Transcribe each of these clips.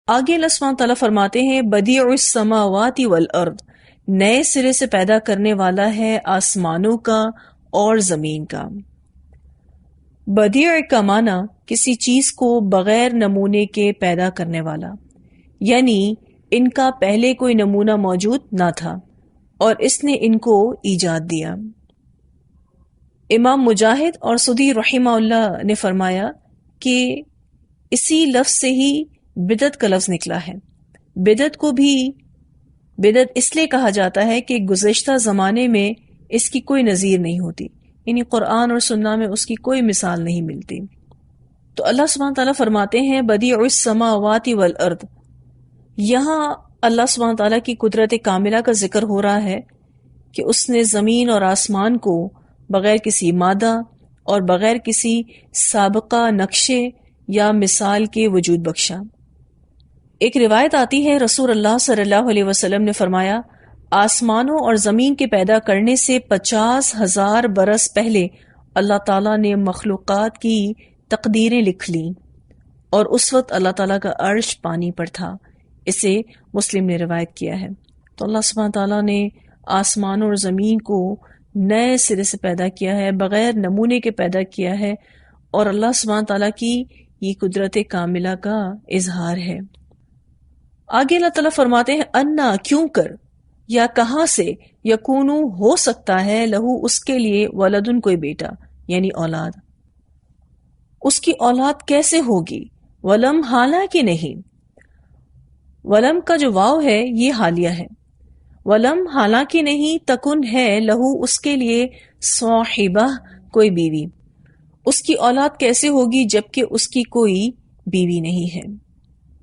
آگے اللہ سبحانہ تعالیٰ فرماتے ہیں بدیع السماوات والارض، نئے سرے سے پیدا کرنے والا ہے آسمانوں کا اور زمین کا۔ بدیع کا معنی کسی چیز کو بغیر نمونے کے پیدا کرنے والا، یعنی ان کا پہلے کوئی نمونہ موجود نہ تھا اور اس نے ان کو ایجاد دیا۔ امام مجاہد اور سدی رحمہ اللہ نے فرمایا کہ اسی لفظ سے ہی بدعت کا لفظ نکلا ہے۔ بدعت کو بھی بدعت اس لیے کہا جاتا ہے کہ گزشتہ زمانے میں اس کی کوئی نظیر نہیں ہوتی، یعنی قرآن اور سنہ میں اس کی کوئی مثال نہیں ملتی۔ تو اللہ سبحانہ تعالیٰ فرماتے ہیں بدیع السماوات والارض، یہاں اللہ سبحانہ تعالیٰ کی قدرت کاملہ کا ذکر ہو رہا ہے کہ اس نے زمین اور آسمان کو بغیر کسی مادہ اور بغیر کسی سابقہ نقشے یا مثال کے وجود بخشا۔ ایک روایت آتی ہے رسول اللہ صلی اللہ علیہ وسلم نے فرمایا، آسمانوں اور زمین کے پیدا کرنے سے 50,000 برس پہلے اللہ تعالیٰ نے مخلوقات کی تقدیریں لکھ لیں، اور اس وقت اللہ تعالیٰ کا عرش پانی پر تھا۔ اسے مسلم نے روایت کیا ہے۔ تو اللہ سبحانہ تعالیٰ نے آسمانوں اور زمین کو نئے سرے سے پیدا کیا ہے، بغیر نمونے کے پیدا کیا ہے، اور اللہ سبحانہ تعالیٰ کی یہ قدرت کاملہ کا اظہار ہے۔ آگے اللہ تعالیٰ فرماتے ہیں انا، کیوں کر، یا کہاں سے، یکونو، ہو سکتا ہے، لہو، اس کے لیے، ولدن، کوئی بیٹا یعنی اولاد۔ اس کی اولاد کیسے ہوگی؟ ولم، حالانکہ نہیں۔ ولم کا جو واو ہے یہ حالیہ ہے۔ ولم، حالانکہ نہیں، تکن، ہے، لہو، اس کے لیے، صاحبہ، کوئی بیوی۔ اس کی اولاد کیسے ہوگی جبکہ اس کی کوئی بیوی نہیں ہے؟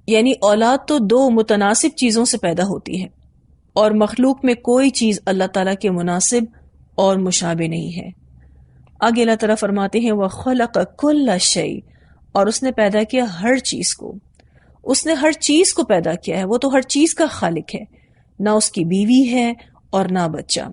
یعنی اولاد تو دو متناسب چیزوں سے پیدا ہوتی ہے، اور مخلوق میں کوئی چیز اللہ تعالیٰ کے مناسب اور مشابہ نہیں ہے۔ آگے اللہ تعالیٰ فرماتے ہیں وَخَلَقَ كُلَّ شَيْءٍ، اور اس نے پیدا کیا ہر چیز کو۔ اس نے ہر چیز کو پیدا کیا ہے، وہ تو ہر چیز کا خالق ہے، نہ اس کی بیوی ہے اور نہ بچہ۔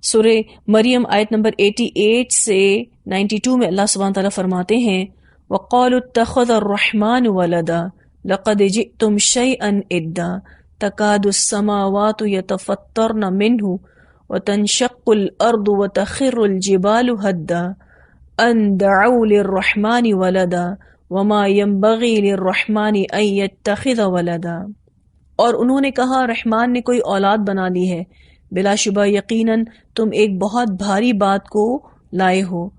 سورہ مریم آیت نمبر 88 سے 92 میں اللہ سبحانہ تعالیٰ فرماتے ہیں وَقَالُوا اتَّخَذَ الرَّحْمَنُ وَلَدًا لَقَدْ جِئْتُمْ شَيْئًا إِدًّا تَكَادُ السَّمَاوَاتُ يَتَفَطَّرْنَ مِنْهُ وَتَنشَقُّ الْأَرْضُ وَتَخِرُّ الْجِبَالُ هَدًّا أَن دَعَوْا لِلرَّحْمَنِ وَلَدًا وَمَا يَنبَغِي لِلرَّحْمَنِ أَن يَتَّخِذَ وَلَدًا۔ اور انہوں نے کہا رحمان نے کوئی اولاد بنا لی ہے، بلا شبہ یقیناً تم ایک بہت بھاری بات کو لائے ہو۔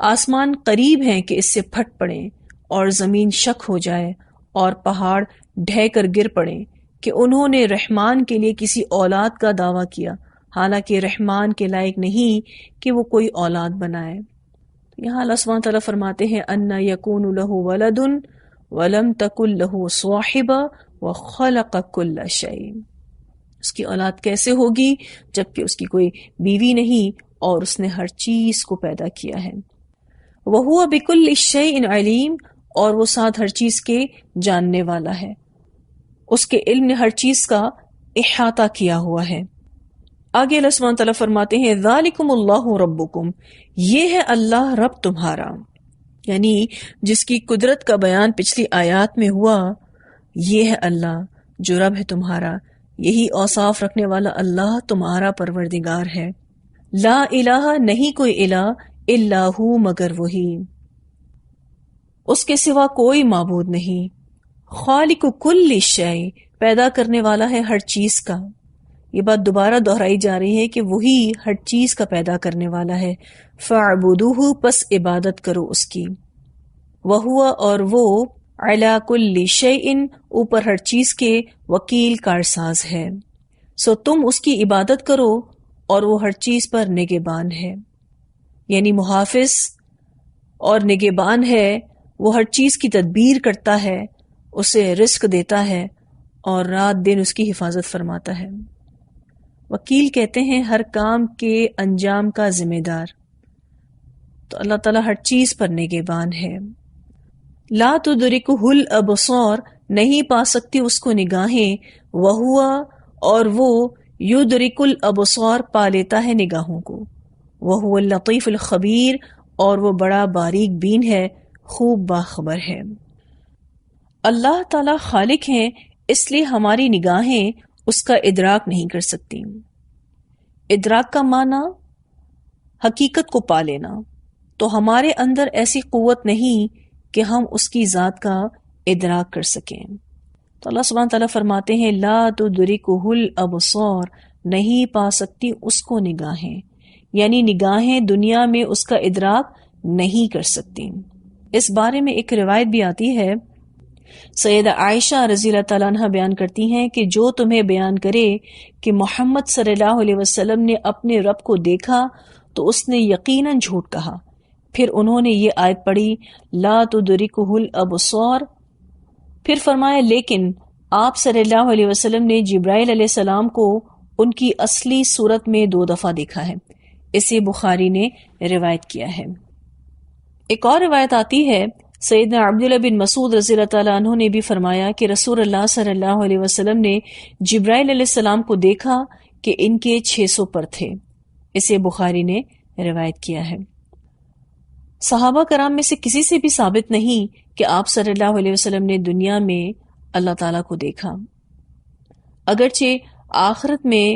آسمان قریب ہیں کہ اس سے پھٹ پڑیں اور زمین شک ہو جائے اور پہاڑ ڈھہ کر گر پڑیں کہ انہوں نے رحمان کے لیے کسی اولاد کا دعویٰ کیا، حالانکہ رحمان کے لائق نہیں کہ وہ کوئی اولاد بنائے۔ یہاں اللہ سبحانہ تعالیٰ فرماتے ہیں اَنَّ يَكُونُ لَهُ وَلَدٌ وَلَمْ تَكُن لَهُ صَاحِبَةٌ وَخَلَقَ كُلَّ شَيْءٍ۔ اس کی اولاد کیسے ہوگی جبکہ اس کی کوئی بیوی نہیں اور اس نے ہر چیز کو پیدا کیا ہے۔ وَهُوَ بِكُلِّ شَيْءٍ عَلِيمٌ، اور وہ ساتھ ہر چیز کے جاننے والا ہے، اس کے علم نے ہر چیز کا احاطہ کیا ہوا ہے۔ آگے اللہ سبحانہ تعالیٰ فرماتے ہیں ذالکم اللہ ربکم، یہ ہے اللہ رب تمہارا، یعنی جس کی قدرت کا بیان پچھلی آیات میں ہوا، یہ ہے اللہ جو رب ہے تمہارا، یہی اوصاف رکھنے والا اللہ تمہارا پروردگار ہے۔ لا الہ، نہیں کوئی الہ، الا ہو، مگر وہی، اس کے سوا کوئی معبود نہیں۔ خالق کل شیء، پیدا کرنے والا ہے ہر چیز کا۔ یہ بات دوبارہ دہرائی جا رہی ہے کہ وہی ہر چیز کا پیدا کرنے والا ہے۔ فاعبدوہ، پس عبادت کرو اس کی۔ وہو، اور وہ، علی کل شیء، اوپر ہر چیز کے، وکیل، کارساز ہے۔ سو تم اس کی عبادت کرو اور وہ ہر چیز پر نگہبان ہے، یعنی محافظ اور نگہبان ہے، وہ ہر چیز کی تدبیر کرتا ہے، اسے رزق دیتا ہے اور رات دن اس کی حفاظت فرماتا ہے۔ وکیل کہتے ہیں ہر کام کے انجام کا ذمہ دار، تو اللہ تعالیٰ ہر چیز پر نگہبان ہے۔ لا تدرکہ الابصار، نہیں پا سکتی اس کو نگاہیں، وہو، اور وہ، یدرک الابصار، پا لیتا ہے نگاہوں کو، وہو اللطیف الخبیر، اور وہ بڑا باریک بین ہے، خوب باخبر ہے۔ اللہ تعالی خالق ہیں، اس لیے ہماری نگاہیں اس کا ادراک نہیں کر سکتی۔ ادراک کا معنی حقیقت کو پا لینا، تو ہمارے اندر ایسی قوت نہیں کہ ہم اس کی ذات کا ادراک کر سکیں۔ تو اللہ سبحانہ تعالیٰ فرماتے ہیں لا تدرکہ الابصار، نہیں پا سکتی اس کو نگاہیں، یعنی نگاہیں دنیا میں اس کا ادراک نہیں کر سکتی۔ اس بارے میں ایک روایت بھی آتی ہے، سیدہ عائشہ رضی اللہ تعالیٰ عنہ بیان کرتی ہیں کہ جو تمہیں بیان کرے کہ محمد صلی اللہ علیہ وسلم نے اپنے رب کو دیکھا تو اس نے یقیناً جھوٹ کہا۔ پھر انہوں نے یہ آیت پڑھی لا تدرکہ الابصار، پھر فرمایا لیکن آپ صلی اللہ علیہ وسلم نے جبرائیل علیہ السلام کو ان کی اصلی صورت میں 2 دفعہ دیکھا ہے۔ اسے بخاری نے روایت کیا ہے۔ ایک اور روایت آتی ہے، سیدنا عبداللہ بن مسعود رضی اللہ تعالیٰ عنہ نے بھی فرمایا کہ رسول اللہ صلی اللہ علیہ وسلم نے جبرائیل علیہ السلام کو دیکھا کہ ان کے 600 پر تھے۔ اسے بخاری نے روایت کیا ہے۔ صحابہ کرام میں سے کسی سے بھی ثابت نہیں کہ آپ صلی اللہ علیہ وسلم نے دنیا میں اللہ تعالیٰ کو دیکھا، اگرچہ آخرت میں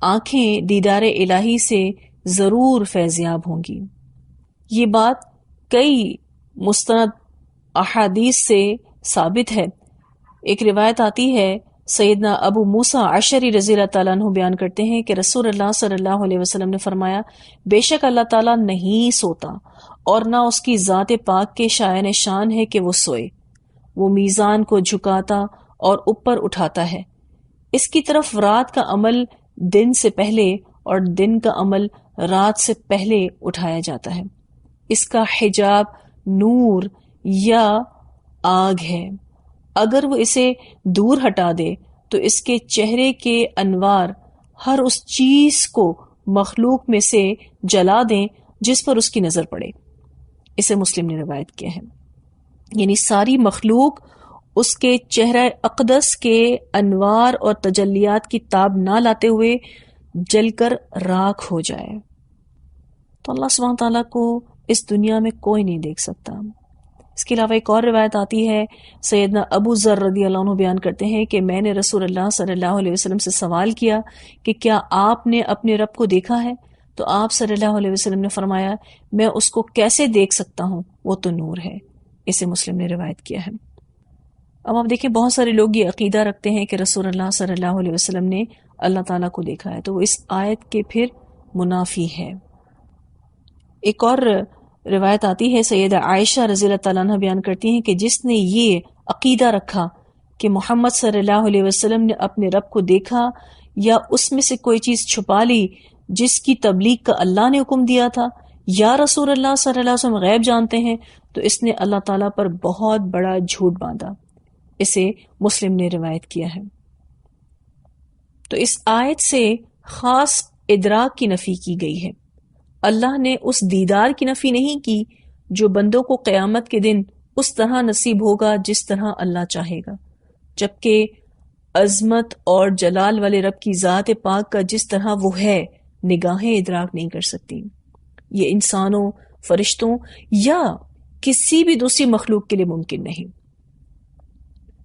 آنکھیں دیدار الہی سے ضرور فیضیاب ہوں گی۔ یہ بات کئی مستند احادیث سے ثابت ہے۔ ایک روایت آتی ہے، سیدنا ابو موسیٰ اشعری رضی اللہ تعالیٰ عنہ بیان کرتے ہیں کہ رسول اللہ صلی اللہ علیہ وسلم نے فرمایا بے شک اللہ تعالیٰ نہیں سوتا اور نہ اس کی ذات پاک کے شایان شان ہے کہ وہ سوئے، وہ میزان کو جھکاتا اور اوپر اٹھاتا ہے، اس کی طرف رات کا عمل دن سے پہلے اور دن کا عمل رات سے پہلے اٹھایا جاتا ہے، اس کا حجاب نور یا آگ ہے، اگر وہ اسے دور ہٹا دے تو اس کے چہرے کے انوار ہر اس چیز کو مخلوق میں سے جلا دیں جس پر اس کی نظر پڑے۔ اسے مسلم نے روایت کیا ہے، یعنی ساری مخلوق اس کے چہرہ اقدس کے انوار اور تجلیات کی تاب نہ لاتے ہوئے جل کر راکھ ہو جائے۔ تو اللہ سبحانہ تعالیٰ کو اس دنیا میں کوئی نہیں دیکھ سکتا۔ اس کے علاوہ ایک اور روایت آتی ہے، سیدنا ابو ذر رضی اللہ عنہ بیان کرتے ہیں کہ میں نے رسول اللہ صلی اللہ علیہ وسلم سے سوال کیا کہ کیا آپ نے اپنے رب کو دیکھا ہے؟ تو آپ صلی اللہ علیہ وسلم نے فرمایا میں اس کو کیسے دیکھ سکتا ہوں، وہ تو نور ہے۔ اسے مسلم نے روایت کیا ہے۔ اب آپ دیکھیں بہت سارے لوگ یہ عقیدہ رکھتے ہیں کہ رسول اللہ صلی اللہ علیہ وسلم نے اللہ تعالیٰ کو دیکھا ہے، تو وہ اس آیت کے پھر منافی ہے۔ ایک اور روایت آتی ہے، سیدہ عائشہ رضی اللہ تعالیٰ عنہ بیان کرتی ہیں کہ جس نے یہ عقیدہ رکھا کہ محمد صلی اللہ علیہ وسلم نے اپنے رب کو دیکھا یا اس میں سے کوئی چیز چھپا لی جس کی تبلیغ کا اللہ نے حکم دیا تھا، یا رسول اللہ صلی اللہ علیہ وسلم غیب جانتے ہیں، تو اس نے اللہ تعالیٰ پر بہت بڑا جھوٹ باندھا۔ اسے مسلم نے روایت کیا ہے۔ تو اس آیت سے خاص ادراک کی نفی کی گئی ہے۔ اللہ نے اس دیدار کی نفی نہیں کی جو بندوں کو قیامت کے دن اس طرح نصیب ہوگا جس طرح اللہ چاہے گا، جبکہ عظمت اور جلال والے رب کی ذات پاک کا جس طرح وہ ہے نگاہیں ادراک نہیں کر سکتی۔ یہ انسانوں، فرشتوں یا کسی بھی دوسری مخلوق کے لیے ممکن نہیں،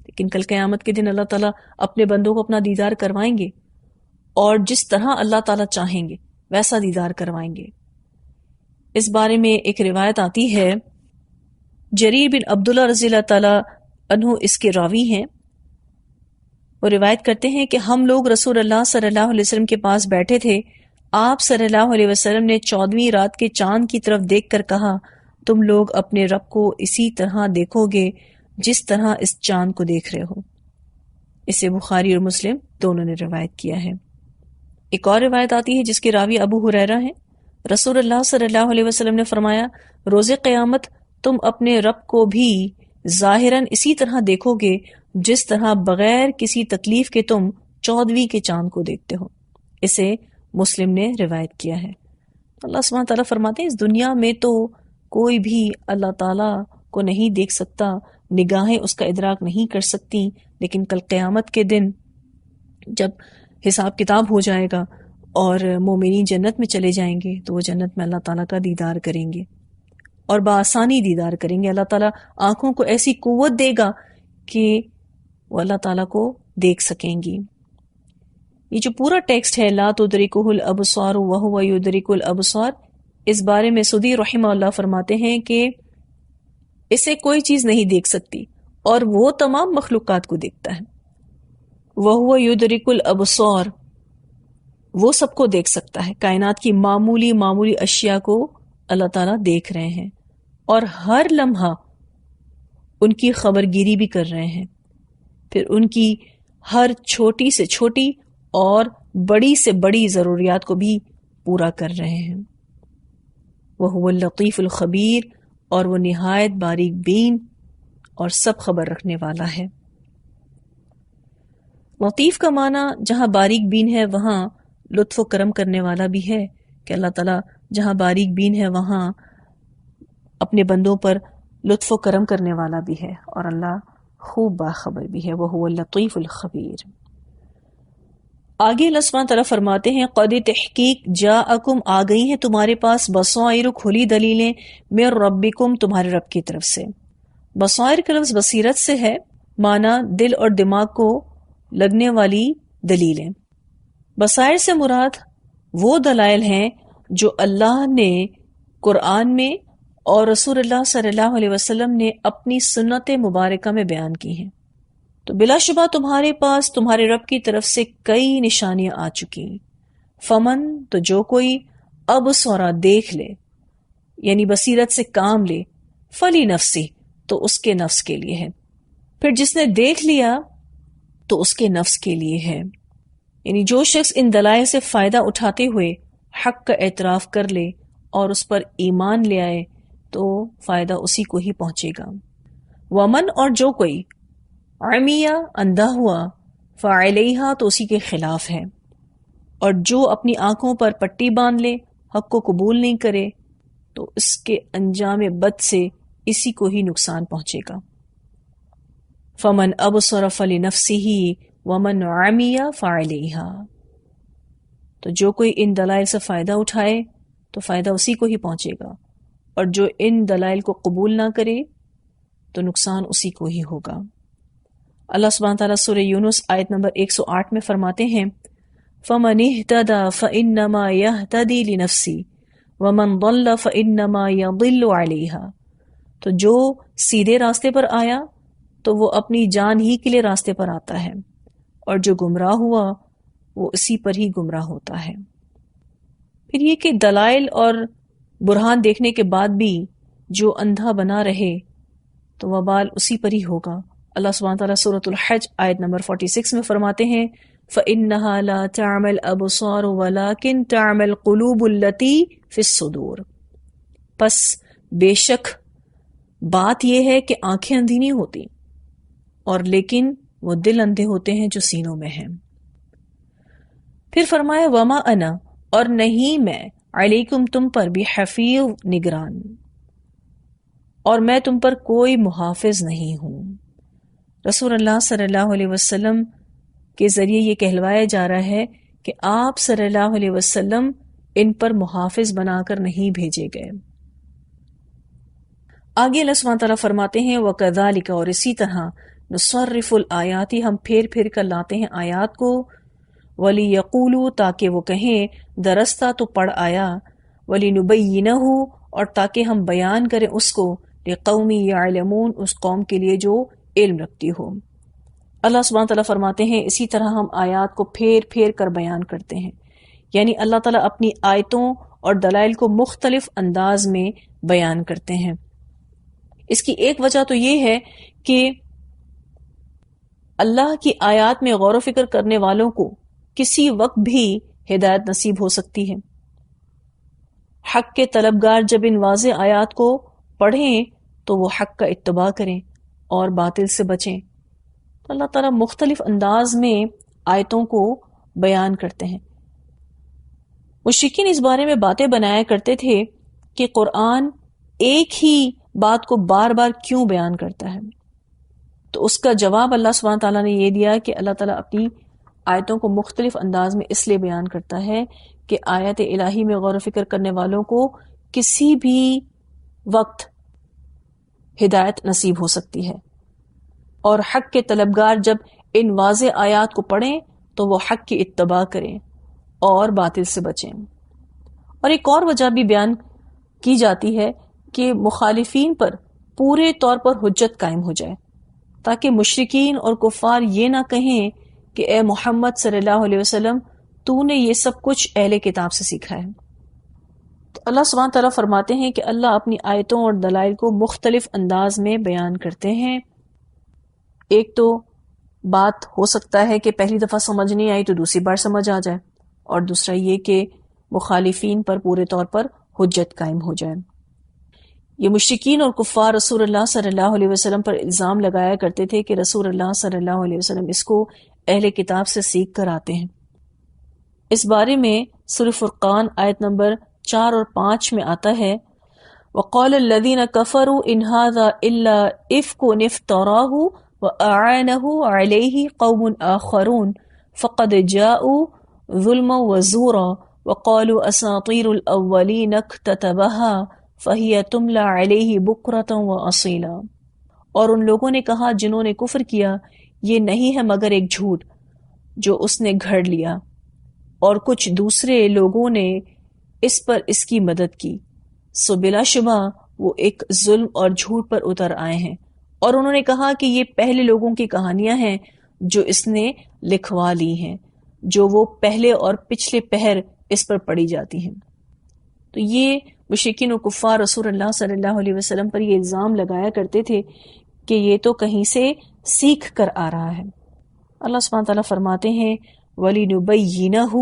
لیکن کل قیامت کے دن اللہ تعالیٰ اپنے بندوں کو اپنا دیدار کروائیں گے اور جس طرح اللہ تعالیٰ چاہیں گے ویسا دیدار کروائیں گے۔ اس بارے میں ایک روایت آتی ہے، جریر بن عبداللہ رضی اللہ تعالیٰ عنہ اس کے راوی ہیں، وہ روایت کرتے ہیں کہ ہم لوگ رسول اللہ صلی اللہ علیہ وسلم کے پاس بیٹھے تھے، آپ صلی اللہ علیہ وسلم نے 14ویں رات کے چاند کی طرف دیکھ کر کہا تم لوگ اپنے رب کو اسی طرح دیکھو گے جس طرح اس چاند کو دیکھ رہے ہو۔ اسے بخاری اور مسلم دونوں نے روایت کیا ہے۔ ایک اور روایت آتی ہے جس کے راوی ابو ہریرہ ہیں، رسول اللہ صلی اللہ علیہ وسلم نے فرمایا روز قیامت تم اپنے رب کو بھی ظاہراً اسی طرح دیکھو گے جس طرح بغیر کسی تکلیف کے تم 14ویں کے چاند کو دیکھتے ہو۔ اسے مسلم نے روایت کیا ہے۔ اللہ سبحانہ تعالیٰ فرماتے ہیں اس دنیا میں تو کوئی بھی اللہ تعالیٰ کو نہیں دیکھ سکتا، نگاہیں اس کا ادراک نہیں کر سکتی، لیکن کل قیامت کے دن جب حساب کتاب ہو جائے گا اور مومنین جنت میں چلے جائیں گے تو وہ جنت میں اللہ تعالیٰ کا دیدار کریں گے اور بآسانی دیدار کریں گے۔ اللہ تعالیٰ آنکھوں کو ایسی قوت دے گا کہ وہ اللہ تعالیٰ کو دیکھ سکیں گی. یہ جو پورا ٹیکسٹ ہے لا تدرکہ الابصار وہو یدرک الابصار، اس بارے میں سدی رحمہ اللہ فرماتے ہیں کہ اسے کوئی چیز نہیں دیکھ سکتی اور وہ تمام مخلوقات کو دیکھتا ہے. وہو یدرک الابصار، وہ سب کو دیکھ سکتا ہے. کائنات کی معمولی معمولی اشیاء کو اللہ تعالیٰ دیکھ رہے ہیں اور ہر لمحہ ان کی خبر گیری بھی کر رہے ہیں، پھر ان کی ہر چھوٹی سے چھوٹی اور بڑی سے بڑی ضروریات کو بھی پورا کر رہے ہیں. وہ اللطیف الخبیر، اور وہ نہایت باریک بین اور سب خبر رکھنے والا ہے. لطیف کا معنی جہاں باریک بین ہے وہاں لطف و کرم کرنے والا بھی ہے، کہ اللہ تعالیٰ جہاں باریک بین ہے وہاں اپنے بندوں پر لطف و کرم کرنے والا بھی ہے، اور اللہ خوب باخبر بھی ہے. وہ اللطیف الخبیر. آگے اللہ سبحانہ تعالیٰ فرماتے ہیں قد تحقیق جاءکم، آ گئی ہیں تمہارے پاس بصائر، کھلی دلیلیں، من ربکم، تمہارے رب کی طرف سے. بصائر کا لفظ بصیرت سے ہے، معنی دل اور دماغ کو لگنے والی دلیلیں. بصائر سے مراد وہ دلائل ہیں جو اللہ نے قرآن میں اور رسول اللہ صلی اللہ علیہ وسلم نے اپنی سنت مبارکہ میں بیان کی ہیں. تو بلا شبہ تمہارے پاس تمہارے رب کی طرف سے کئی نشانیاں آ چکی ہیں. فمن، تو جو کوئی اب سورا دیکھ لے، یعنی بصیرت سے کام لے، فلی نفسی، تو اس کے نفس کے لیے ہے. پھر جس نے دیکھ لیا تو اس کے نفس کے لیے ہے. یعنی جو شخص ان دلائل سے فائدہ اٹھاتے ہوئے حق کا اعتراف کر لے اور اس پر ایمان لے آئے تو فائدہ اسی کو ہی پہنچے گا. ومن، اور جو کوئی عمیہ، اندھا ہوا، فعلیہا، تو اسی کے خلاف ہے. اور جو اپنی آنکھوں پر پٹی باندھ لے، حق کو قبول نہیں کرے، تو اس کے انجام بد سے اسی کو ہی نقصان پہنچے گا. فمن ابصر فلنفسہ ومن عمی فعلیہا، تو جو کوئی ان دلائل سے فائدہ اٹھائے تو فائدہ اسی کو ہی پہنچے گا، اور جو ان دلائل کو قبول نہ کرے تو نقصان اسی کو ہی ہوگا. اللہ سبحانہ تعالیٰ سورہ یونس آیت نمبر 108 میں فرماتے ہیں فَمَنِ اهْتَدَى فَإِنَّمَا يَهْتَدِي لِنَفْسِهِ وَمَنْ ضَلَّ فَإِنَّمَا يَضِلُّ عَلَيْهَا، تو جو سیدھے راستے پر آیا تو وہ اپنی جان ہی کے لیے راستے پر آتا ہے، اور جو گمراہ ہوا وہ اسی پر ہی گمراہ ہوتا ہے. پھر یہ کہ دلائل اور برہان دیکھنے کے بعد بھی جو اندھا بنا رہے تو وبال اسی پر ہی ہوگا. اللہ سبحانہ تعالیٰ سورۃ الحج آیت نمبر 46 میں فرماتے ہیں فَإِنَّهَا لَا تَعْمَى الْأَبْصَارُ وَلَكِنْ تَعْمَى الْقُلُوبُ الَّتِي فِي الصُّدُورِ، پس بے شک بات یہ ہے کہ آنکھیں اندھی نہیں ہوتی، اور لیکن وہ دل اندھے ہوتے ہیں جو سینوں میں ہیں. پھر فرمایا وما انا، اور نہیں میں، علیکم تم پر، بحفیظ، نگران، اور میں تم پر کوئی محافظ نہیں ہوں. رسول اللہ صلی اللہ علیہ وسلم کے ذریعے یہ کہلوایا جا رہا ہے کہ آپ صلی اللہ علیہ وسلم ان پر محافظ بنا کر نہیں بھیجے گئے. آگے اللہ سبحانہ تعالیٰ فرماتے ہیں وَكَذَلِكَ، اور اسی طرح نصرف الآیات، ہم پھیر پھیر کر لاتے ہیں آیات کو، وَلِيَقُولُوا، تاکہ وہ کہیں درستہ تو پڑھ آیا، وَلِنُبَيِّنَهُ، اور تاکہ ہم بیان کریں اس کو، لِقَوْمِ يَعْلَمُونَ، اس قوم کے لیے جو علم رکھتی ہو. اللہ سبحانہ تعالیٰ فرماتے ہیں اسی طرح ہم آیات کو پھیر پھیر کر بیان کرتے ہیں، یعنی اللہ تعالیٰ اپنی آیتوں اور دلائل کو مختلف انداز میں بیان کرتے ہیں. اس کی ایک وجہ تو یہ ہے کہ اللہ کی آیات میں غور و فکر کرنے والوں کو کسی وقت بھی ہدایت نصیب ہو سکتی ہے. حق کے طلبگار جب ان واضح آیات کو پڑھیں تو وہ حق کا اتباع کریں اور باطل سے بچیں. تو اللہ تعالیٰ مختلف انداز میں آیتوں کو بیان کرتے ہیں. مشرکین اس بارے میں باتیں بنایا کرتے تھے کہ قرآن ایک ہی بات کو بار بار کیوں بیان کرتا ہے. تو اس کا جواب اللہ سبحانہ تعالیٰ نے یہ دیا کہ اللہ تعالیٰ اپنی آیتوں کو مختلف انداز میں اس لیے بیان کرتا ہے کہ آیت الہی میں غور و فکر کرنے والوں کو کسی بھی وقت ہدایت نصیب ہو سکتی ہے. اور حق کے طلبگار جب ان واضح آیات کو پڑھیں تو وہ حق کی اتباع کریں اور باطل سے بچیں۔ اور ایک اور وجہ بھی بیان کی جاتی ہے کہ مخالفین پر پورے طور پر حجت قائم ہو جائے، تاکہ مشرکین اور کفار یہ نہ کہیں کہ اے محمد صلی اللہ علیہ وسلم تو نے یہ سب کچھ اہل کتاب سے سیکھا ہے۔ تو اللہ سبحانہ تعالیٰ فرماتے ہیں کہ اللہ اپنی آیتوں اور دلائل کو مختلف انداز میں بیان کرتے ہیں۔ ایک تو بات ہو سکتا ہے کہ پہلی دفعہ سمجھ نہیں آئی تو دوسری بار سمجھ آ جائے، اور دوسرا یہ کہ مخالفین پر پورے طور پر حجت قائم ہو جائے۔ یہ مشرکین اور کفار رسول اللہ صلی اللہ علیہ وسلم پر الزام لگایا کرتے تھے کہ رسول اللہ صلی اللہ علیہ وسلم اس کو اہل کتاب سے سیکھ کر آتے ہیں۔ اس بارے میں سورہ فرقان آیت نمبر 4 اور 5 میں آتا ہے وَقَالَ الَّذِينَ كَفَرُوا إِنْ هَذَا إِلَّا إِفْكٌ افْتَرَاهُ وَأَعَانَهُ عَلَيْهِ قَوْمٌ آخَرُونَ فَقَدْ جَاءُوا ظُلْمًا وَزُورًا وَقَالُوا أَسَاطِيرُ الْأَوَّلِينَ اكْتَتَبَهَا فَهِيَ تُمْلَى عَلَيْهِ بُكْرَةً وَأَصِيلًا، اور ان لوگوں نے کہا جنہوں نے کفر کیا یہ نہیں ہے مگر ایک جھوٹ جو اس نے گھڑ لیا، اور کچھ دوسرے لوگوں نے اس پر اس کی مدد کی، سو بلا شبہ وہ ایک ظلم اور جھوٹ پر اتر آئے ہیں۔ اور انہوں نے کہا کہ یہ پہلے لوگوں کی کہانیاں ہیں جو اس نے لکھوا لی ہیں، جو وہ پہلے اور پچھلے پہر اس پر پڑھی جاتی ہیں۔ تو یہ مشرکین و کفار رسول اللہ صلی اللہ علیہ وسلم پر یہ الزام لگایا کرتے تھے کہ یہ تو کہیں سے سیکھ کر آ رہا ہے۔ اللہ سبحانہ تعالیٰ فرماتے ہیں وَلِنُبَيِّنَهُ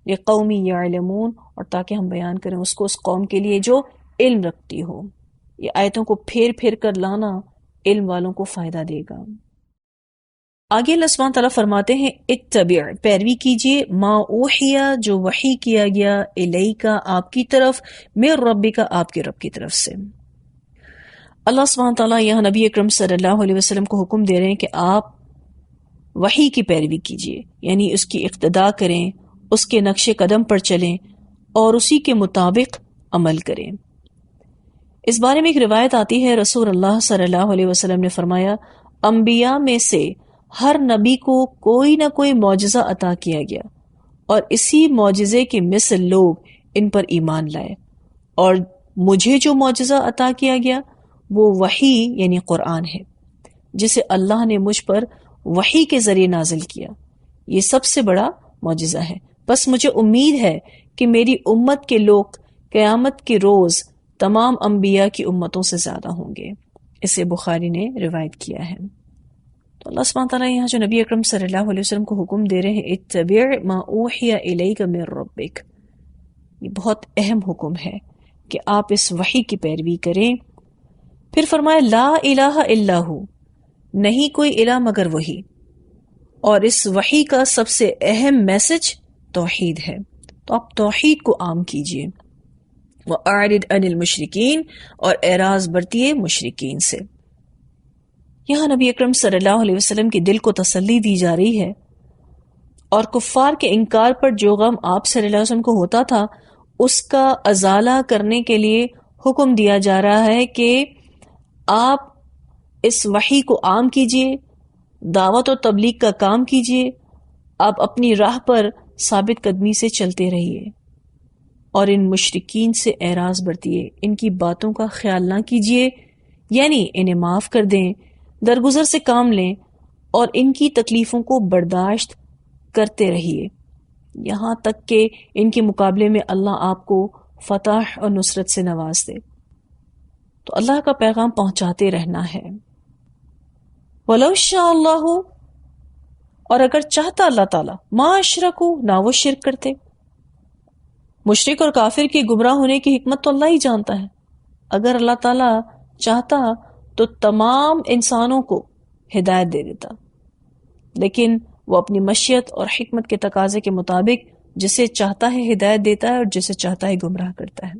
لِقَوْمٍ يَعْلَمُونَ، اور تاکہ ہم بیان کریں اس کو اس قوم کے لیے جو علم رکھتی ہو۔ یہ آیتوں کو پھیر پھیر کر لانا علم والوں کو فائدہ دے گا۔ آگے اللہ سبحانہ تعالیٰ فرماتے ہیں اتبع، پیروی کیجئے، ما اوحیا، جو وحی کیا گیا، الیکا، آپ کی طرف، من ربکا، آپ کے رب کی طرف سے۔ اللہ سبحانہ تعالیٰ یہاں نبی اکرم صلی اللہ علیہ وسلم کو حکم دے رہے ہیں کہ آپ وحی کی پیروی کیجئے، یعنی اس کی اقتداء کریں، اس کے نقش قدم پر چلیں اور اسی کے مطابق عمل کریں۔ اس بارے میں ایک روایت آتی ہے رسول اللہ صلی اللہ علیہ وسلم نے فرمایا انبیاء میں سے ہر نبی کو کوئی نہ کوئی معجزہ عطا کیا گیا، اور اسی معجزے کے مثل لوگ ان پر ایمان لائے، اور مجھے جو معجزہ عطا کیا گیا وہ وحی یعنی قرآن ہے، جسے اللہ نے مجھ پر وحی کے ذریعے نازل کیا، یہ سب سے بڑا معجزہ ہے۔ بس مجھے امید ہے کہ میری امت کے لوگ قیامت کے روز تمام انبیاء کی امتوں سے زیادہ ہوں گے۔ اسے بخاری نے روایت کیا ہے۔ تو اللہ سبحانہ تعالیٰ یہاں جو نبی اکرم صلی اللہ علیہ وسلم کو حکم دے رہے ہیں اتبع ما اوحی الیک من ربک، یہ بہت اہم حکم ہے کہ آپ اس وحی کی پیروی کریں۔ پھر فرمایا لا الہ الا ہو، نہیں کوئی الہ مگر وہی، اور اس وحی کا سب سے اہم میسج توحید ہے، تو آپ توحید کو عام کیجئے۔ وَأَعْرِضْ عَنِ الْمُشْرِكِينَ، اور اعراض برتیے مشرکین سے۔ یہاں نبی اکرم صلی اللہ علیہ وسلم کے دل کو تسلی دی جا رہی ہے، اور کفار کے انکار پر جو غم آپ صلی اللہ علیہ وسلم کو ہوتا تھا اس کا ازالہ کرنے کے لیے حکم دیا جا رہا ہے کہ آپ اس وحی کو عام کیجئے، دعوت و تبلیغ کا کام کیجئے، آپ اپنی راہ پر ثابت قدمی سے چلتے رہیے، اور ان مشرکین سے اعراض برتیے، ان کی باتوں کا خیال نہ کیجئے، یعنی انہیں معاف کر دیں، درگزر سے کام لیں، اور ان کی تکلیفوں کو برداشت کرتے رہیے، یہاں تک کہ ان کے مقابلے میں اللہ آپ کو فتح اور نصرت سے نواز دے۔ تو اللہ کا پیغام پہنچاتے رہنا ہے۔ وَلَوْ شَاءَ اللَّهُ، اور اگر چاہتا اللہ تعالیٰ، مَا أَشْرَكُوا، نہ وہ شرک کرتے۔ مشرک اور کافر کے گمراہ ہونے کی حکمت تو اللہ ہی جانتا ہے۔ اگر اللہ تعالیٰ چاہتا تو تمام انسانوں کو ہدایت دے دیتا، لیکن وہ اپنی مشیت اور حکمت کے تقاضے کے مطابق جسے چاہتا ہے ہدایت دیتا ہے اور جسے چاہتا ہے گمراہ کرتا ہے۔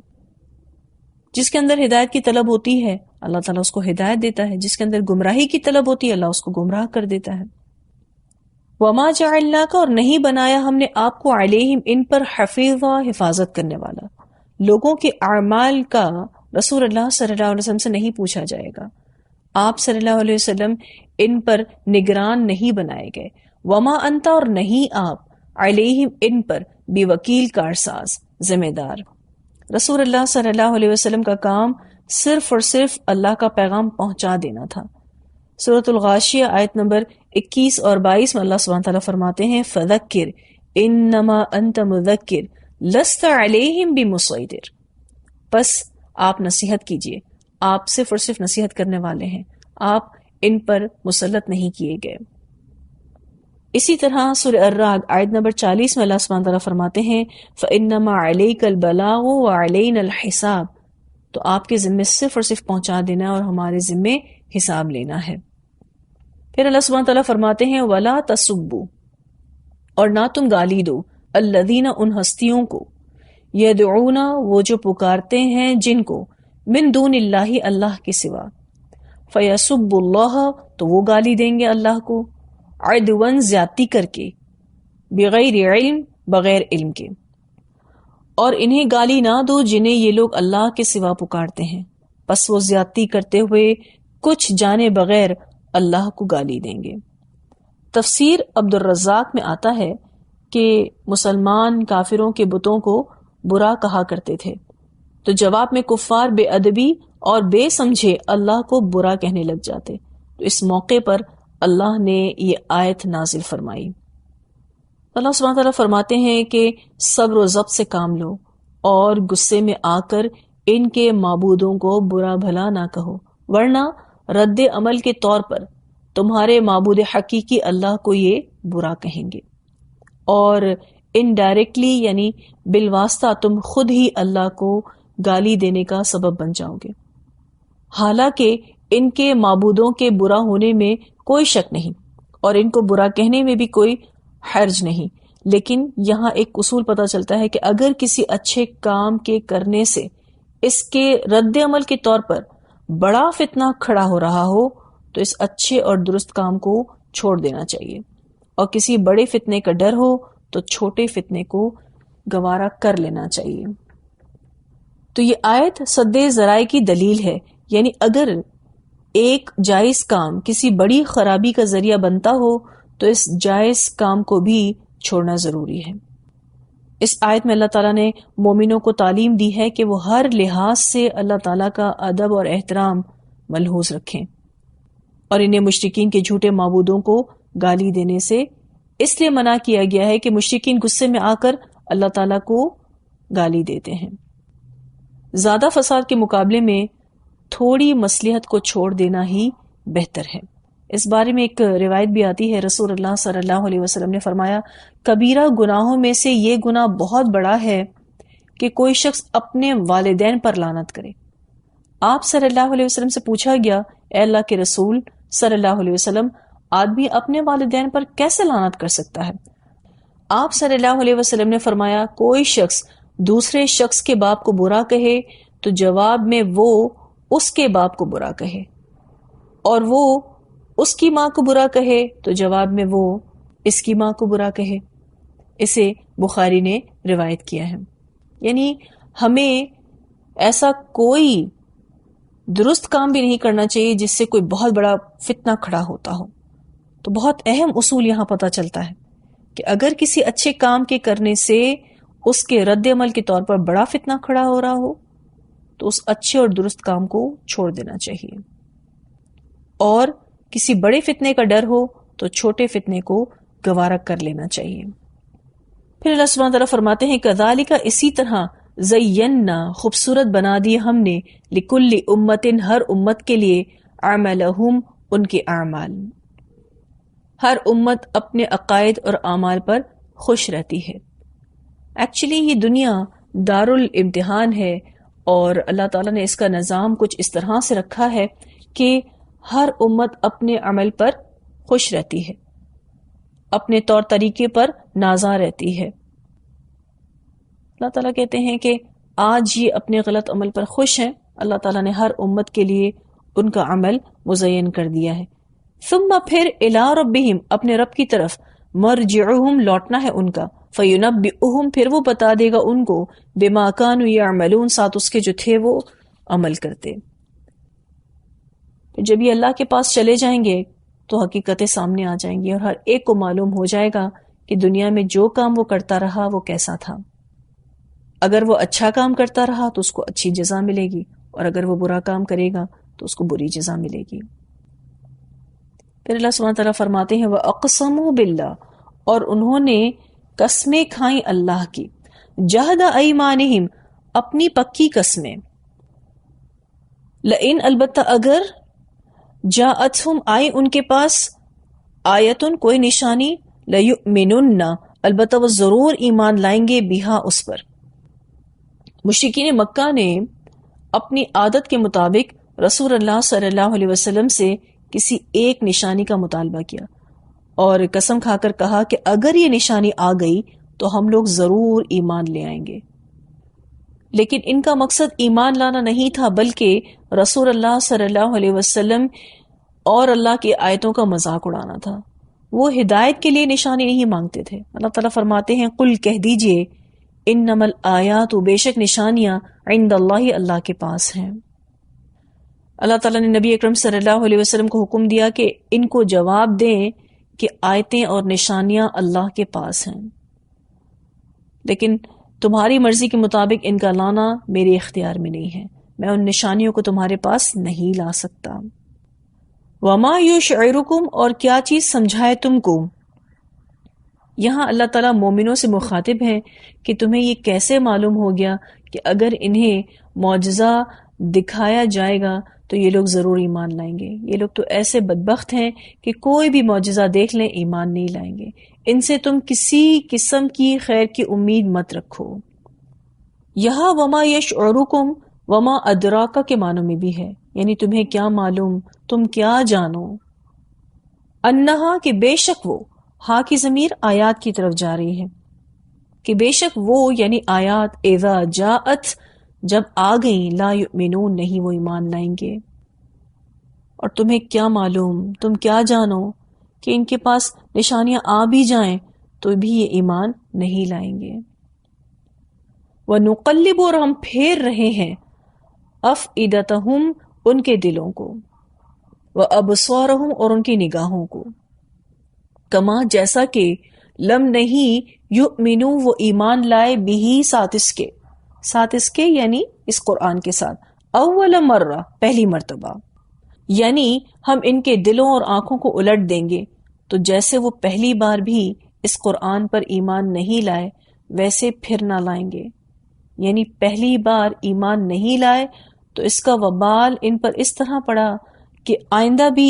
جس کے اندر ہدایت کی طلب ہوتی ہے اللہ تعالیٰ اس کو ہدایت دیتا ہے، جس کے اندر گمراہی کی طلب ہوتی ہے اللہ اس کو گمراہ کر دیتا ہے۔ وَمَا جَعَلْنَاكَ، اور نہیں بنایا ہم نے آپ کو علیہم، ان پر حفیظا، حفاظت کرنے والا۔ لوگوں کے اعمال کا رسول اللہ صلی اللہ علیہ وسلم سے نہیں پوچھا جائے گا، آپ صلی اللہ علیہ وسلم ان پر نگران نہیں بنائے گئے، وما انت اور نہیں آپ علیہم ان پر بے وکیل کارساز ذمہ دار۔ رسول اللہ صلی اللہ علیہ وسلم کا کام صرف اور صرف اللہ کا پیغام پہنچا دینا تھا۔ سورۃ الغاشیہ آیت نمبر 21 اور 22 میں اللہ سبحانہ تعالیٰ فرماتے ہیں فذکر انما انت مذکر لست علیہم بمسیطر، پس آپ نصیحت کیجئے، آپ صرف اور صرف نصیحت کرنے والے ہیں، آپ ان پر مسلط نہیں کیے گئے۔ اسی طرح سورہ الرعد آیت نمبر 40 میں اللہ سبحانہ تعالیٰ فرماتے ہیں فَإِنَّمَا عَلَيْكَ الْبَلَاغُ وَعَلَيْنَا الْحِسَابُ، تو آپ کے ذمے صرف اور صرف پہنچا دینا اور ہمارے ذمے حساب لینا ہے۔ پھر اللہ سبحانہ تعالیٰ فرماتے ہیں وَلَا تَسُبُّوا، اور نہ تم گالی دو، الَّذِينَ ان ہستیوں کو، یدعون وہ جو پکارتے ہیں جن کو، من دون اللہ اللہ کے سوا، فَيَسُبُّ اللَّهَ تو وہ گالی دیں گے اللہ کو، عدوًا زیادتی کر کے، بغیر علم بغیر علم کے، اور انہیں گالی نہ دو جنہیں یہ لوگ اللہ کے سوا پکارتے ہیں، پس وہ زیادتی کرتے ہوئے کچھ جانے بغیر اللہ کو گالی دیں گے۔ تفسیر عبد الرزاق میں آتا ہے کہ مسلمان کافروں کے بتوں کو برا کہا کرتے تھے، تو جواب میں کفار بے ادبی اور بے سمجھے اللہ کو برا کہنے لگ جاتے، تو اس موقع پر اللہ نے یہ آیت نازل فرمائی۔ اللہ سبحانہ تعالیٰ فرماتے ہیں کہ صبر و ضبط سے کام لو اور غصے میں آ کر ان کے معبودوں کو برا بھلا نہ کہو، ورنہ رد عمل کے طور پر تمہارے معبود حقیقی اللہ کو یہ برا کہیں گے، اور انڈائریکٹلی یعنی بالواسطہ تم خود ہی اللہ کو گالی دینے کا سبب بن جاؤ گے۔ حالانکہ ان کے معبودوں کے برا ہونے میں کوئی شک نہیں اور ان کو برا کہنے میں بھی کوئی حرج نہیں، لیکن یہاں ایک اصول پتہ چلتا ہے کہ اگر کسی اچھے کام کے کرنے سے اس کے رد عمل کے طور پر بڑا فتنہ کھڑا ہو رہا ہو تو اس اچھے اور درست کام کو چھوڑ دینا چاہیے، اور کسی بڑے فتنے کا ڈر ہو تو چھوٹے فتنے کو گوارا کر لینا چاہیے۔ تو یہ آیت سد ذرائع کی دلیل ہے، یعنی اگر ایک جائز کام کسی بڑی خرابی کا ذریعہ بنتا ہو تو اس جائز کام کو بھی چھوڑنا ضروری ہے۔ اس آیت میں اللہ تعالیٰ نے مومنوں کو تعلیم دی ہے کہ وہ ہر لحاظ سے اللہ تعالیٰ کا ادب اور احترام ملحوظ رکھیں، اور انہیں مشرکین کے جھوٹے معبودوں کو گالی دینے سے اس لیے منع کیا گیا ہے کہ مشرکین غصے میں آ کر اللہ تعالیٰ کو گالی دیتے ہیں۔ زیادہ فساد کے مقابلے میں تھوڑی مصلحت کو چھوڑ دینا ہی بہتر ہے۔ اس بارے میں ایک روایت بھی آتی ہے، رسول اللہ صلی اللہ علیہ وسلم نے فرمایا کبیرہ گناہوں میں سے یہ گناہ بہت بڑا ہے کہ کوئی شخص اپنے والدین پر لعنت کرے۔ آپ صلی اللہ علیہ وسلم سے پوچھا گیا اے اللہ کے رسول صلی اللہ علیہ وسلم، آدمی اپنے والدین پر کیسے لعنت کر سکتا ہے؟ آپ صلی اللہ علیہ وسلم نے فرمایا کوئی شخص دوسرے شخص کے باپ کو برا کہے تو جواب میں وہ اس کے باپ کو برا کہے، اور وہ اس کی ماں کو برا کہے تو جواب میں وہ اس کی ماں کو برا کہے۔ اسے بخاری نے روایت کیا ہے۔ یعنی ہمیں ایسا کوئی درست کام بھی نہیں کرنا چاہیے جس سے کوئی بہت بڑا فتنہ کھڑا ہوتا ہو۔ تو بہت اہم اصول یہاں پتہ چلتا ہے کہ اگر کسی اچھے کام کے کرنے سے اس کے رد عمل کے طور پر بڑا فتنہ کھڑا ہو رہا ہو تو اس اچھے اور درست کام کو چھوڑ دینا چاہیے، اور کسی بڑے فتنے کا ڈر ہو تو چھوٹے فتنے کو گوارا کر لینا چاہیے۔ پھر اللہ سبحانہ تعالیٰ فرماتے ہیں کذالک اسی طرح زینا خوبصورت بنا دی ہم نے لکل امت ہر امت کے لیے اعمالہم ان کے اعمال۔ ہر امت اپنے عقائد اور اعمال پر خوش رہتی ہے۔ ایکچولی یہ دنیا دار الامتحان ہے، اور اللہ تعالیٰ نے اس کا نظام کچھ اس طرح سے رکھا ہے کہ ہر امت اپنے عمل پر خوش رہتی ہے، اپنے طور طریقے پر نازاں رہتی ہے۔ اللہ تعالیٰ کہتے ہیں کہ آج یہ اپنے غلط عمل پر خوش ہیں، اللہ تعالیٰ نے ہر امت کے لیے ان کا عمل مزین کر دیا ہے۔ ثم پھر الی ربہم اپنے رب کی طرف مرجعہم لوٹنا ہے ان کا، فینبئہم پھر وہ بتا دے گا ان کو بما کانوا یعملون ساتھ اس کے جو تھے وہ عمل کرتے۔ پھر جب یہ اللہ کے پاس چلے جائیں گے تو حقیقتیں سامنے آ جائیں گی اور ہر ایک کو معلوم ہو جائے گا کہ دنیا میں جو کام وہ کرتا رہا وہ کیسا تھا. اگر وہ اچھا کام کرتا رہا تو اس کو اچھی جزا ملے گی، اور اگر وہ برا کام کرے گا تو اس کو بری جزا ملے گی. پھر اللہ سبحانہ تعالیٰ فرماتے ہیں وَأَقْسَمُوا بِاللَّهِ، اور انہوں نے قسمیں کھائیں اللہ کی، جَهْدَ أَيْمَانِهِمْ، اپنی پکی قسمیں، لئن، البتہ اگر، جاءتہم، آئی ان کے پاس، آیتن، کوئی نشانی، لیؤمنن، البتہ وہ ضرور ایمان لائیں گے، بہا، اس پر. مشرکین مکہ نے اپنی عادت کے مطابق رسول اللہ صلی اللہ علیہ وسلم سے کسی ایک نشانی کا مطالبہ کیا اور قسم کھا کر کہا کہ اگر یہ نشانی آ گئی تو ہم لوگ ضرور ایمان لے آئیں گے. لیکن ان کا مقصد ایمان لانا نہیں تھا، بلکہ رسول اللہ صلی اللہ علیہ وسلم اور اللہ کی آیتوں کا مذاق اڑانا تھا. وہ ہدایت کے لیے نشانی نہیں مانگتے تھے. اللہ تعالیٰ فرماتے ہیں قل، کہہ دیجئے، انما الآیات، بے شک نشانیاں، عند اللہ، اللہ کے پاس ہیں. اللہ تعالیٰ نے نبی اکرم صلی اللہ علیہ وسلم کو حکم دیا کہ ان کو جواب دیں کہ آیتیں اور نشانیاں اللہ کے پاس ہیں، لیکن تمہاری مرضی کے مطابق ان کا لانا میرے اختیار میں نہیں ہے، میں ان نشانیوں کو تمہارے پاس نہیں لا سکتا. وما یشعرکم، اور کیا چیز سمجھائے تم کو. یہاں اللہ تعالیٰ مومنوں سے مخاطب ہے کہ تمہیں یہ کیسے معلوم ہو گیا کہ اگر انہیں معجزہ دکھایا جائے گا تو یہ لوگ ضرور ایمان لائیں گے. یہ لوگ تو ایسے بدبخت ہیں کہ کوئی بھی معجزہ دیکھ لیں ایمان نہیں لائیں گے. ان سے تم کسی قسم کی خیر کی امید مت رکھو. یہاں وما یشعرکم، وما ادراکا کے معنوں میں بھی ہے، یعنی تمہیں کیا معلوم، تم کیا جانو. انہا، کہ بے شک وہ، ہاں کی ضمیر آیات کی طرف جا رہی ہے، کہ بے شک وہ یعنی آیات، اذا جاءت، جب آ گئیں، لا یؤمنون، نہیں وہ ایمان لائیں گے. اور تمہیں کیا معلوم، تم کیا جانو کہ ان کے پاس نشانیاں آ بھی جائیں تو بھی یہ ایمان نہیں لائیں گے. وَنُقَلِّبُ، اور ہم پھیر رہے ہیں، أَفْئِدَتَهُمْ، ان کے دلوں کو، وَأَبْصَارَهُمْ، اور ان کی نگاہوں کو، کما، جیسا کہ، لم، نہیں، یؤمنو، وہ ایمان لائے، بھی، ساتھ اس کے یعنی اس قرآن کے ساتھ، اول مرہ، پہلی مرتبہ، یعنی ہم ان کے دلوں اور آنکھوں کو الٹ دیں گے تو جیسے وہ پہلی بار بھی اس قرآن پر ایمان نہیں لائے ویسے پھر نہ لائیں گے. یعنی پہلی بار ایمان نہیں لائے تو اس کا وبال ان پر اس طرح پڑا کہ آئندہ بھی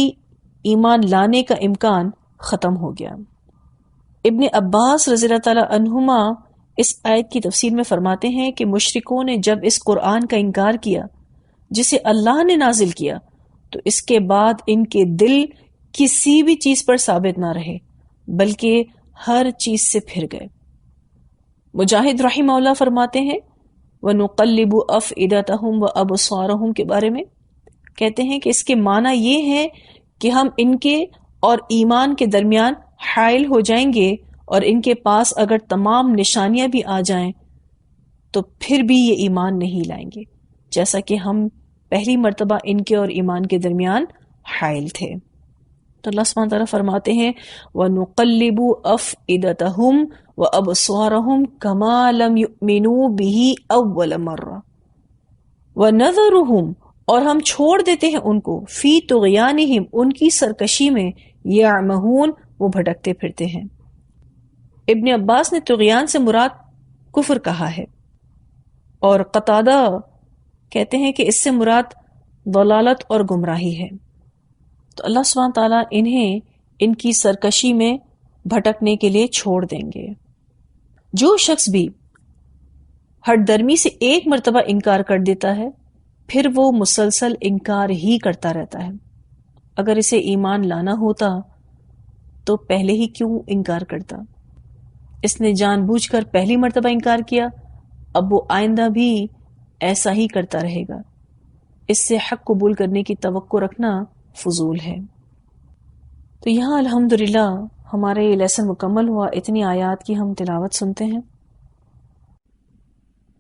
ایمان لانے کا امکان ختم ہو گیا. ابن عباس رضی اللہ تعالی عنہما اس آیت کی تفسیر میں فرماتے ہیں کہ مشرکوں نے جب اس قرآن کا انکار کیا جسے اللہ نے نازل کیا تو اس کے بعد ان کے دل کسی بھی چیز پر ثابت نہ رہے بلکہ ہر چیز سے پھر گئے. مجاہد رحمہ اللہ فرماتے ہیں وَنُقَلِّبُ أَفْئِدَتَهُمْ وَأَبْصَارَهُمْ کے بارے میں، کہتے ہیں کہ اس کے معنی یہ ہے کہ ہم ان کے اور ایمان کے درمیان حائل ہو جائیں گے اور ان کے پاس اگر تمام نشانیاں بھی آ جائیں تو پھر بھی یہ ایمان نہیں لائیں گے جیسا کہ ہم پہلی مرتبہ ان کے اور ایمان کے درمیان حائل تھے. تو اللہ سبحانہ تعالیٰ فرماتے ہیں وَنُقَلِّبُ أَفْئِدَتَهُمْ وَأَبْصَارَهُمْ كَمَا لَمْ يُؤْمِنُوا بِهِ أَوَّلَ مَرَّةٍ وَنَذَرُهُمْ، اور ہم چھوڑ دیتے ہیں ان کو، فی طغیانہم، ان کی سرکشی میں، یعمہون، وہ بھٹکتے پھرتے ہیں. ابن عباس نے طغیان سے مراد کفر کہا ہے اور قتادہ کہتے ہیں کہ اس سے مراد ضلالت اور گمراہی ہے. تو اللہ سبحانہ تعالیٰ انہیں ان کی سرکشی میں بھٹکنے کے لیے چھوڑ دیں گے. جو شخص بھی ہٹ درمی سے ایک مرتبہ انکار کر دیتا ہے پھر وہ مسلسل انکار ہی کرتا رہتا ہے. اگر اسے ایمان لانا ہوتا تو پہلے ہی کیوں انکار کرتا؟ اس نے جان بوجھ کر پہلی مرتبہ انکار کیا، اب وہ آئندہ بھی ایسا ہی کرتا رہے گا. اس سے حق قبول کرنے کی توقع رکھنا فضول ہے. تو یہاں الحمدللہ ہمارا یہ لیسن مکمل ہوا. اتنی آیات کی ہم تلاوت سنتے ہیں.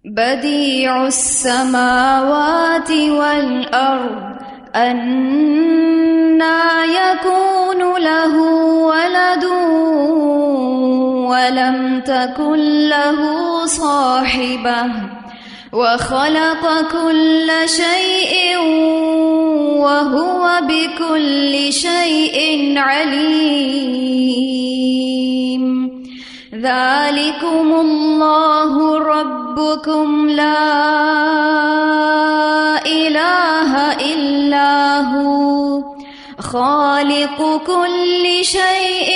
بدیع السماوات والارض أَنَّىٰ يَكُونُ لَهُ وَلَدٌ وَلَمْ تَكُن لَّهُ صَاحِبَةٌ وَخَلَقَ كُلَّ شَيْءٍ وَهُوَ بِكُلِّ شَيْءٍ عَلِيمٌ ذَلِكُمُ اللَّهُ رَبُّكُمْ لَا إِلَٰهَ إِلَّا هُوَ خَالِقُ كُلِّ شَيْءٍ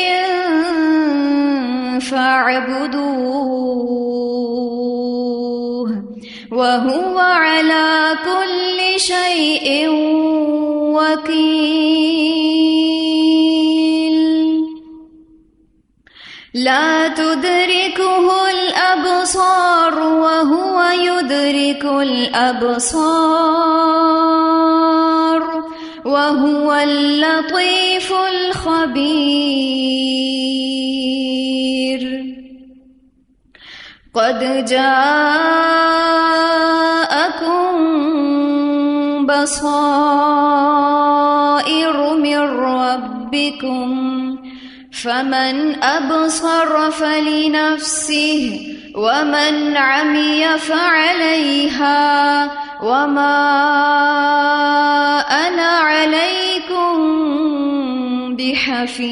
فَاعْبُدُوهُ وَهُوَ عَلَىٰ كُلِّ شَيْءٍ وَكِيلٌ لَا تُدْرِكُهُ الْأَبْصَارُ وَهُوَ يُدْرِكُ الْأَبْصَارَ وَهُوَ اللَّطِيفُ الْخَبِيرُ قَدْ جَاءَكُم بَصَائِرُ مِن رَّبِّكُمْ فَمَنْ أَبْصَرَ فَلِنَفْسِهِ وَمَنْ عَمِيَ فَعَلَيْهَا وَمَا أَنَا عَلَيْكُمْ بِحَفِيظٍ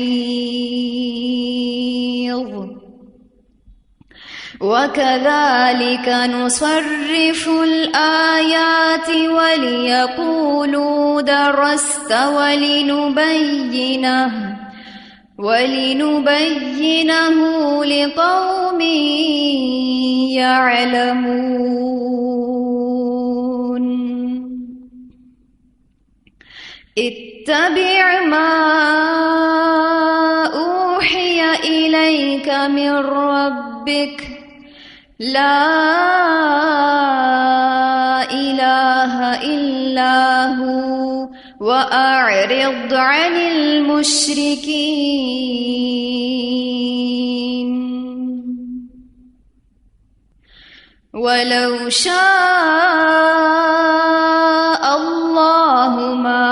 وَكَذَلِكَ نُصَرِّفُ الْآيَاتِ وَلِيَقُولُوا دَرَسْتَ وَلِنُبَيِّنَهُ لِقَوْمٍ يَعْلَمُونَ اتَّبِعْ مَا أُوحِيَ إِلَيْكَ مِن رَّبِّكَ لَا إِلَٰهَ إِلَّا هُوَ وَأَعْرِضْ عَنِ الْمُشْرِكِينَ وَلَوْ شَاءَ اللَّهُ مَا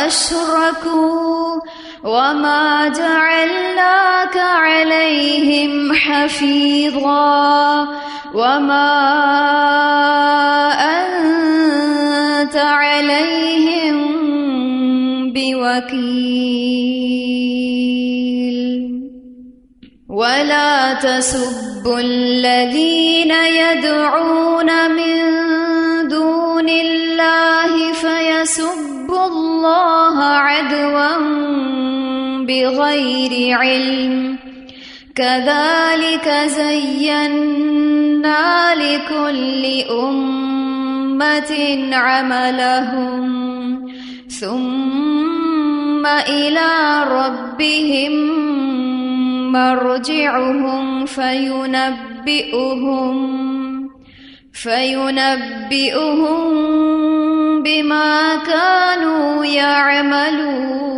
أَشْرَكُوا وَمَا جَعَلْنَاكَ عَلَيْهِمْ حَفِيظًا وَمَا أَنتَ عَلَيْهِمْ بِوَكِيلٍ وَلَا تَسُبُّوا الَّذِينَ يَدْعُونَ مِن دُونِ اللَّهِ فَيَسُبُّوا اللَّهَ عَدْوًا بِغَيْرِ عِلْمٍ كَذَلِكَ زَيَّنَّا لِكُلِّ أُمَّةٍ عَمَلَهُمْ ثُمَّ إِلَى رَبِّهِمْ مَرْجِعُهُمْ فَيُنَبِّئُهُم بِمَا كَانُوا يَعْمَلُونَ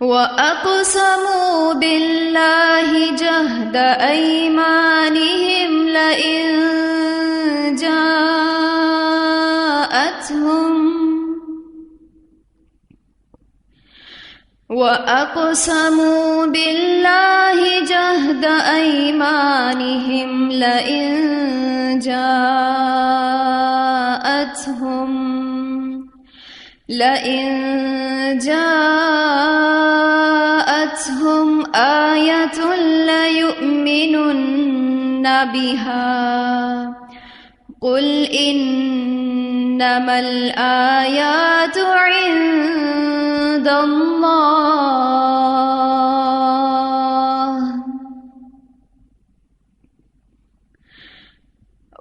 وَأَقْسَمُوا بِاللَّهِ جَهْدَ أَيْمَانِهِمْ لَئِن جَاءَتْهُمْ آيَةٌ لَّيُؤْمِنُنَّ بِهَا قُلْ إِنَّمَا الْآيَاتُ عِندَ اللَّهِ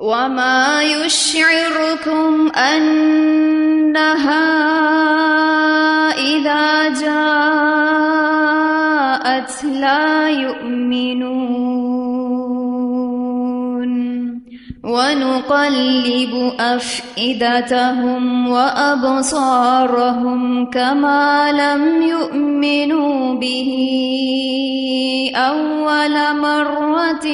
وَمَا يُشْعِرُكُمْ أَنَّهَا إِذَا جَاءَتْ لَا يُؤْمِنُونَ وَنُقَلِّبُ أَفْئِدَتَهُمْ وَأَبْصَارَهُمْ كَمَا لَمْ يُؤْمِنُوا بِهِ أَوَّلَ مَرَّةٍ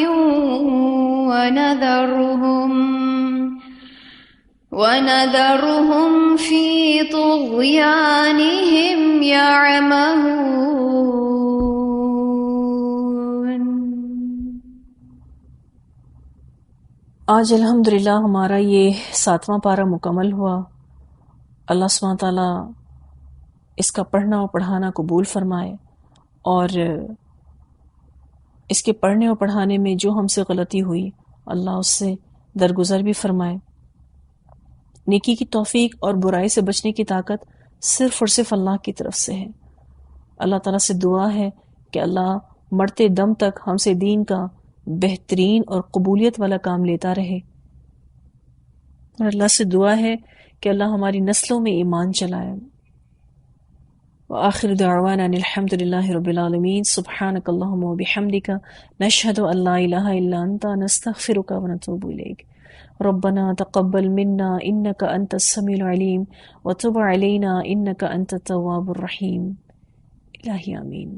ونذرهم في طغيانهم يعمهون. آج الحمدللہ ہمارا یہ 7واں پارہ مکمل ہوا. اللہ سبحانہ تعالیٰ اس کا پڑھنا اور پڑھانا قبول فرمائے، اور اس کے پڑھنے اور پڑھانے میں جو ہم سے غلطی ہوئی اللہ اس سے درگزر بھی فرمائے. نیکی کی توفیق اور برائی سے بچنے کی طاقت صرف اور صرف اللہ کی طرف سے ہے. اللہ تعالیٰ سے دعا ہے کہ اللہ مرتے دم تک ہم سے دین کا بہترین اور قبولیت والا کام لیتا رہے، اور اللہ سے دعا ہے کہ اللہ ہماری نسلوں میں ایمان چلائے. وآخر دعوانا ان الحمد للہ رب العالمین. سبحانک اللہم وبحمدک نشہد ان لا الہ الا انت نستغفرک ونتوب الیک. ربنا تقبل منا انک انت السمیع العلیم وتب علینا انک انت التواب الرحیم. الہی آمین.